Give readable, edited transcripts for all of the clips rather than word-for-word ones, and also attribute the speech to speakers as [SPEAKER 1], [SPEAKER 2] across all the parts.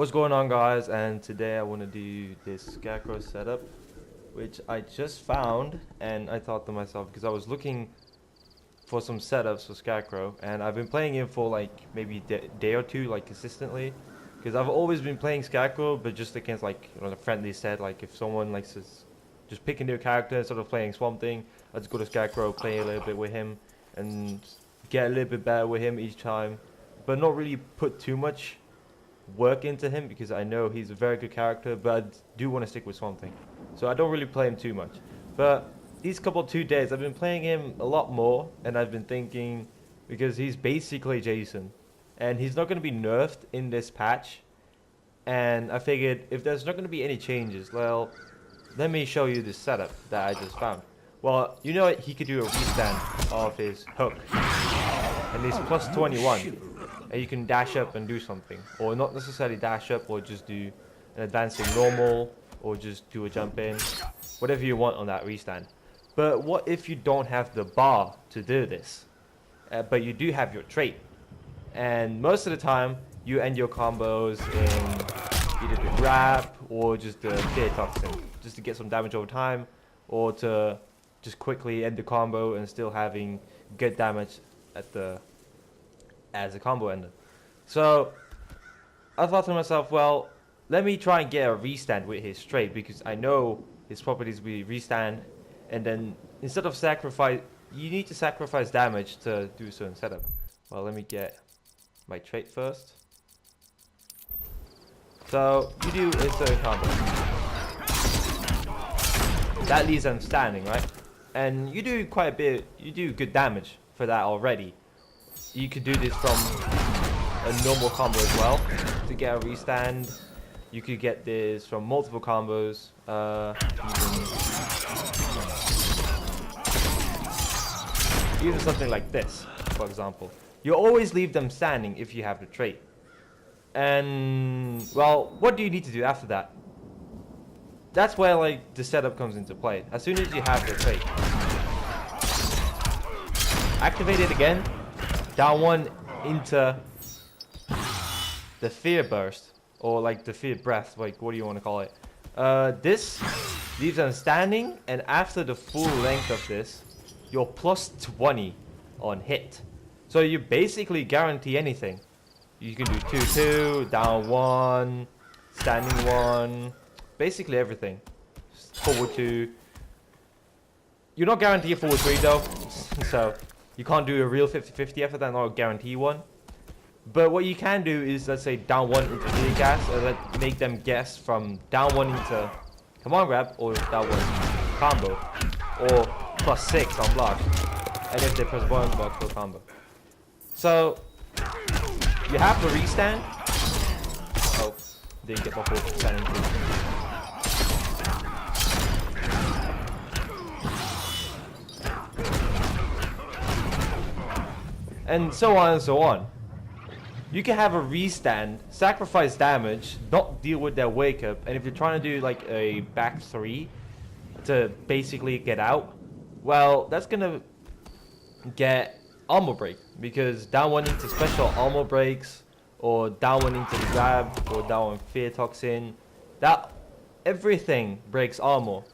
[SPEAKER 1] What's going on, guys? And today I want to do this Scarecrow setup, which I just found, and I thought to myself, because I was looking for some setups for Scarecrow, and I've been playing him for like maybe a day or two, like consistently, because I've always been playing Scarecrow, but just against like the friendly set. Like if someone likes to just pick a new character instead of playing Swamp Thing, I just go to Scarecrow, play a little bit with him, and get a little bit better with him each time, but not really put too much work into him because I know he's a very good character, but I do want to stick with Swamp Thing, so I don't really play him too much. But these couple 2 days I've been playing him a lot more, and I've been thinking, because he's basically Jason and he's not going to be nerfed in this patch, and I figured if there's not going to be any changes, well, let me show you this setup that I just found. Well, you know what, he could do a restand of his hook, and he's plus 21. And you can dash up and do something, or not necessarily dash up, or just do an advancing normal, or just do a jump in, whatever you want on that restand. But what if you don't have the bar to do this, but you do have your trait, and most of the time you end your combos in either the grab or just the fear toxin, just to get some damage over time, or to just quickly end the combo and still having good damage at the as a combo ender. So I thought to myself, well, let me try and get a restand with his trait, because I know his properties will restand, and then instead of sacrifice, you need to sacrifice damage to do a certain setup. Well, let me get my trait first. So you do a certain combo that leaves them standing, right? And you do quite a bit, you do good damage for that already. You could do this from a normal combo as well to get a restand. You could get this from multiple combos. Even something like this, for example. You always leave them standing if you have the trait. And well, what do you need to do after that? That's where like the setup comes into play. As soon as you have the trait, activate it again. Down one into the fear burst, or like the fear breath, like what do you want to call it? This leaves them standing, and after the full length of this, you're plus 20 on hit. So you basically guarantee anything. You can do 2-2, down 1, standing 1, basically everything. Forward 2. You're not guaranteed forward 3 though, so you can't do a real 50-50 effort and not guarantee one. But what you can do is, let's say, down 1 into melee gas, and make them guess from down 1 into command grab, or down 1 combo, or plus 6 on block. And if they press 1 block for combo. So you have the restand. Oh, didn't get my full standing too. And so on and so on. You can have a restand, sacrifice damage, not deal with their wake up, and if you're trying to do like a back 3 to basically get out, well, that's gonna get armor break, because down 1 into special armor breaks, or down 1 into the grab, or down 1 fear toxin, that everything breaks armor.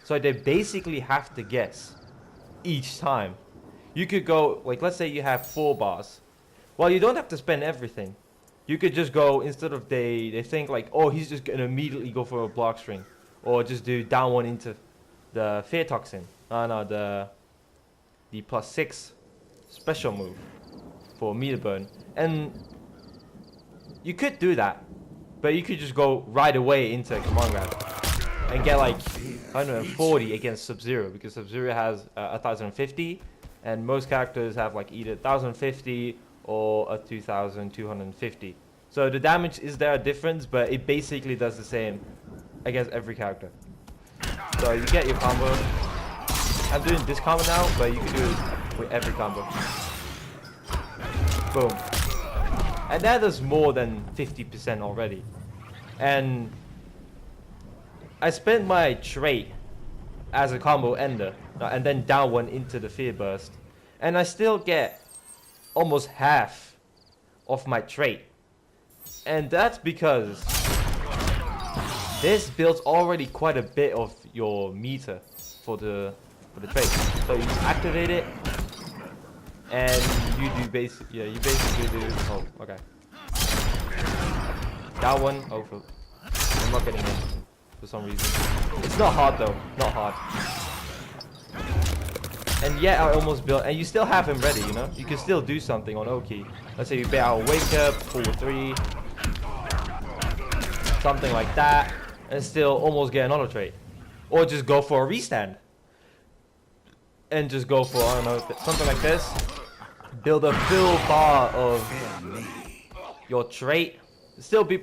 [SPEAKER 1] So they basically have to guess each time. You could go, like, let's say you have 4 bars. Well, you don't have to spend everything. You could just go, instead of they think like, oh, he's just going to immediately go for a block string. Or just do down 1 into the fear toxin. No, the plus 6 special move for meter burn. And you could do that. But you could just go right away into command grab. And get like, 140 against Sub-Zero. Because Sub-Zero has 1050. And most characters have like either 1050 or a 2250. So the damage is there a difference, but it basically does the same against every character. So you get your combo. I'm doing this combo now, but you can do it with every combo. Boom. And that does more than 50% already. And I spent my trait as a combo ender, and then down 1 into the fear burst, and I still get almost half of my trait And that's because this builds already quite a bit of your meter for the trait. So you activate it, and you do you basically do. Oh, okay. That one. Oh, I'm not getting it for some reason. It's not hard though. Not hard. And yeah, I almost built, and you still have him ready, you know? You can still do something on Oki. Let's say you bet out Wake Up, forward 3, something like that, and still almost get another trait. Or just go for a restand. And just go for, I don't know, something like this. Build a full bar of your trait. Still B+,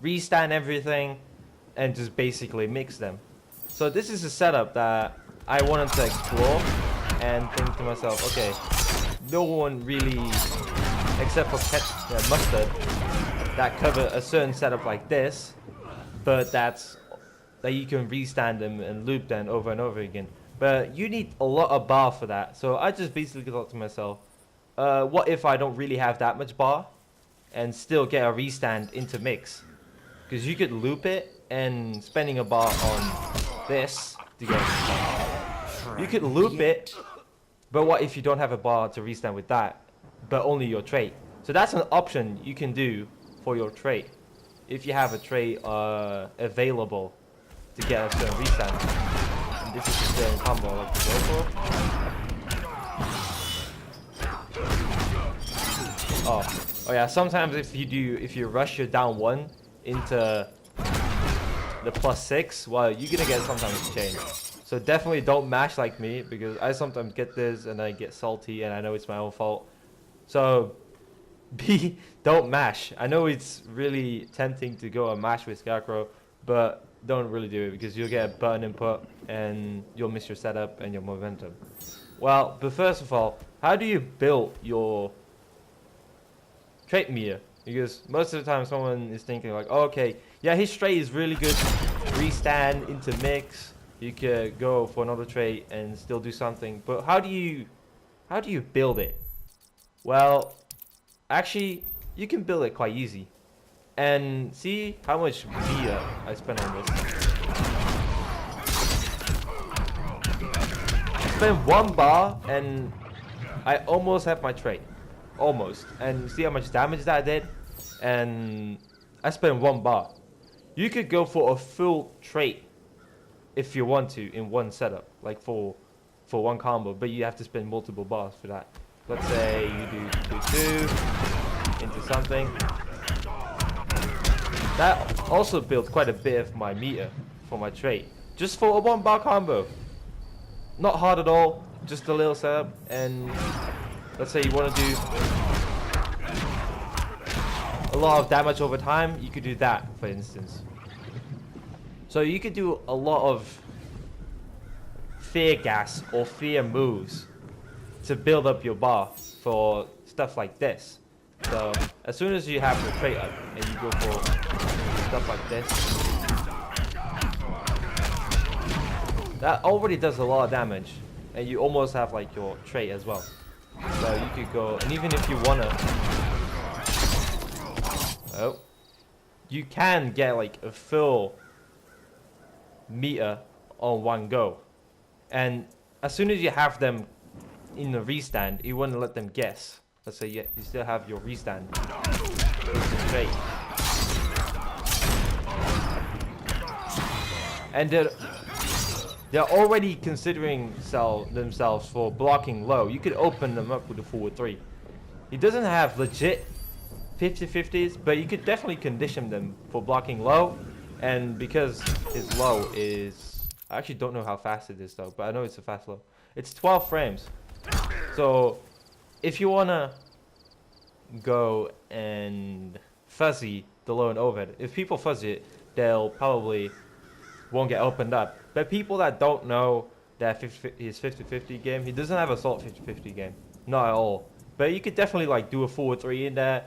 [SPEAKER 1] restand everything, and just basically mix them. So this is a setup that I wanted to explore and think to myself, okay, no one really, except for Mustard, that cover a certain setup like this, but that you can restand them and loop them over and over again. But you need a lot of bar for that. So I just basically thought to myself, what if I don't really have that much bar and still get a restand into mix? Because you could loop it, and spending a bar on this to get it. You could loop it, but what if you don't have a bar to restand with that, but only your trait? So that's an option you can do for your trait, if you have a trait available to get a certain restand. And this is a certain combo I like to go for. Oh yeah, sometimes if you rush your down 1 into the +6, well, you're gonna get sometimes change. So definitely don't mash like me, because I sometimes get this and I get salty and I know it's my own fault. So don't mash. I know it's really tempting to go and mash with Scarecrow, but don't really do it, because you'll get a button input and you'll miss your setup and your momentum. Well, but first of all, how do you build your trait meter? Because most of the time someone is thinking like, oh, okay, yeah, his trait is really good, restand into mix, you could go for another trait and still do something, but how do you build it? Well, actually, you can build it quite easy. And see how much meter I spent on this. I spent 1 bar and I almost have my trait. Almost. And see how much damage that I did? And I spent 1 bar. You could go for a full trait if you want to in one setup, like for one combo, but you have to spend multiple bars for that. Let's say you do 2 into something. That also built quite a bit of my meter for my trait, just for a 1 bar combo. Not hard at all, just a little setup. And let's say you want to do a lot of damage over time, you could do that, for instance. So you could do a lot of fear gas or fear moves to build up your bar for stuff like this. So as soon as you have your trait up and you go for stuff like this, that already does a lot of damage, and you almost have like your trait as well. So you could go, and even if you wanna, you can get like a full meter on one go. And as soon as you have them in the restand, you want to let them guess. Let's say you still have your restand. Trait. And they're already considering themselves for blocking low. You could open them up with a forward 3. He doesn't have legit 50-50s, but you could definitely condition them for blocking low. And because his low is, I actually don't know how fast it is though, but I know it's a fast low. It's 12 frames. So if you wanna go and fuzzy the low and overhead, if people fuzzy it, they'll probably won't get opened up. But people that don't know that his 50-50 game, he doesn't have a salt 50-50 game, not at all. But you could definitely like do a forward 3 in there.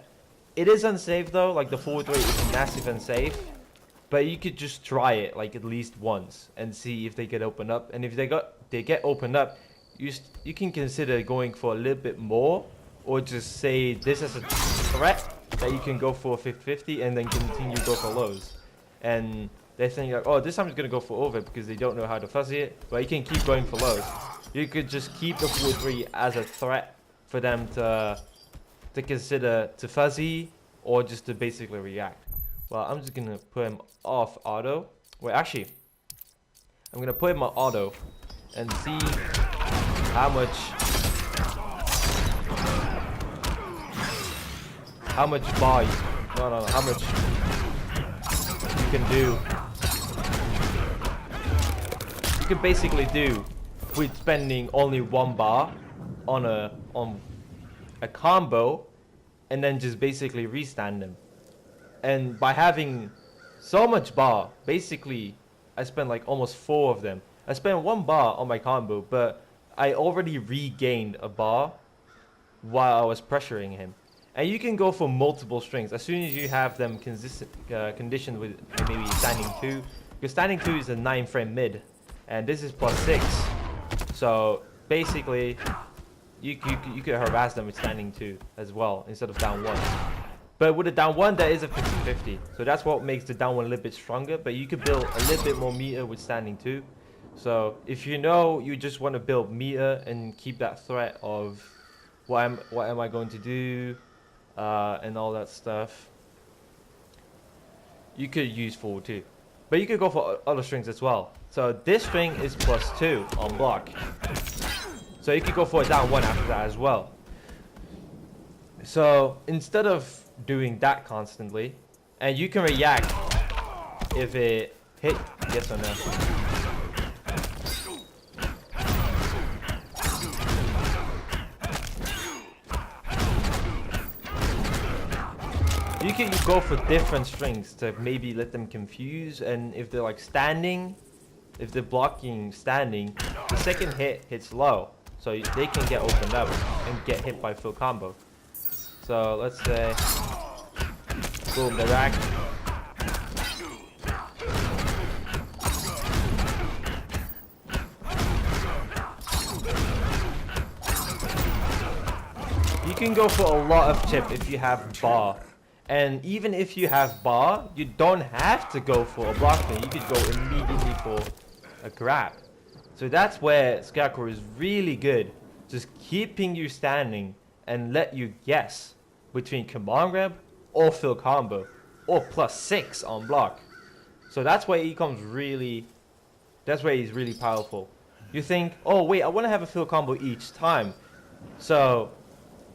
[SPEAKER 1] It is unsafe though, like the forward 3 is massive unsafe. But you could just try it like at least once and see if they get opened up. And if they get opened up, you can consider going for a little bit more, or just say this as a threat that you can go for 50-50 and then continue go for lows. And they think like, oh, this time it's gonna go for over because they don't know how to fuzzy it. But you can keep going for lows. You could just keep the forward 3 as a threat for them to consider to fuzzy or just to basically react. Well, I'm just gonna put him off auto. Wait, actually, I'm gonna put him on auto and see how much bar how much you can do. You can basically do with spending only 1 bar on a combo and then just basically restand them. And by having so much bar, basically I spent like almost 4 of them. I spent 1 bar on my combo, but I already regained a bar while I was pressuring him. And you can go for multiple strings as soon as you have them conditioned with maybe standing 2. Because standing 2 is a 9-frame mid, and this is +6. So basically, you could harass them with standing 2 as well instead of down 1. But with a down 1, there is a 50-50. So that's what makes the down 1 a little bit stronger. But you could build a little bit more meter with standing 2. So if you know you just want to build meter and keep that threat of what am I going to do and all that stuff, you could use forward 2. But you could go for other strings as well. So this string is +2 on block. So you could go for a down 1 after that as well. So instead of doing that constantly, and you can react if it hit yes or no. You can go for different strings to maybe let them confuse, and if they're like standing, if they're blocking standing, the second hit hits low, so they can get opened up and get hit by full combo. So let's say, boom, the rack. You can go for a lot of chip if you have bar. And even if you have bar, you don't have to go for a block thing. You could go immediately for a grab. So that's where Scarecrow is really good. Just keeping you standing and let you guess between command grab or fill combo or +6 on block. So that's where he's really powerful. You think, oh wait, I want to have a fill combo each time. So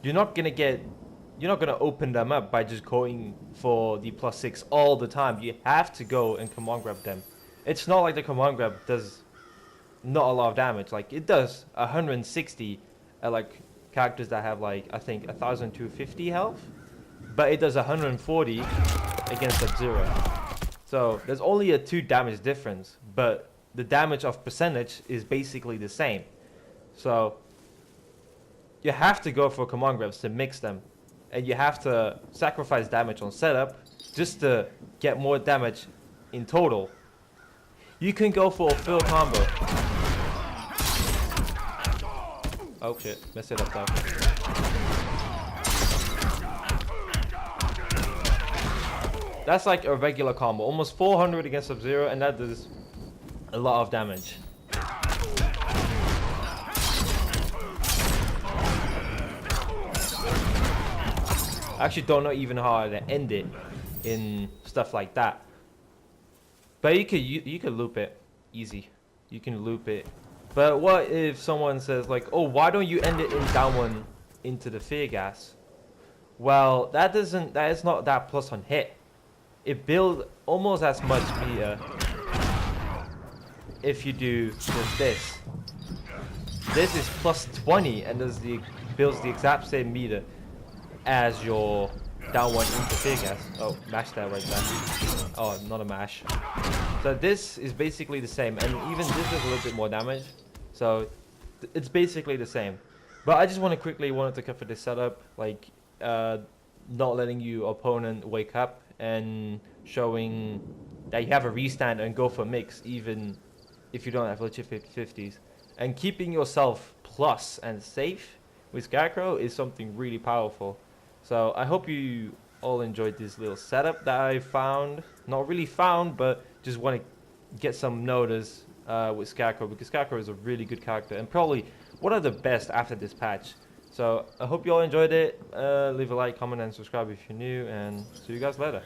[SPEAKER 1] you're not gonna open them up by just going for the +6 all the time. You have to go and command grab them. It's not like the command grab does not a lot of damage. Like it does 160 at like characters that have like I think 1,250 health, but it does 140 against Sub-Zero. So there's only a 2 damage difference, but the damage of percentage is basically the same. So you have to go for command grabs to mix them, and you have to sacrifice damage on setup just to get more damage in total. You can go for a fill combo. Oh shit, messed it up though. That's like a regular combo, almost 400 against Sub-Zero, and that does a lot of damage. I actually don't know even how to end it in stuff like that. But you could loop it easy. You can loop it. But what if someone says like, oh, why don't you end it in down 1 into the fear gas? Well, that is not that plus on hit. It builds almost as much meter if you do just this. This is +20 and builds the exact same meter as your down 1 into fear gas. Oh, mash that right there. Oh, not a mash. So this is basically the same, and even this is a little bit more damage. So it's basically the same. But I just wanted to cover this setup, like not letting your opponent wake up and showing that you have a restand and go for mix, even if you don't have legit 50-50s. And keeping yourself plus and safe with Scarecrow is something really powerful. So I hope you all enjoyed this little setup that I found. Not really found, but just want to get some notice with Scarecrow, because Scarecrow is a really good character and probably one of the best after this patch. So I hope you all enjoyed it. Leave a like, comment, and subscribe if you're new, and see you guys later.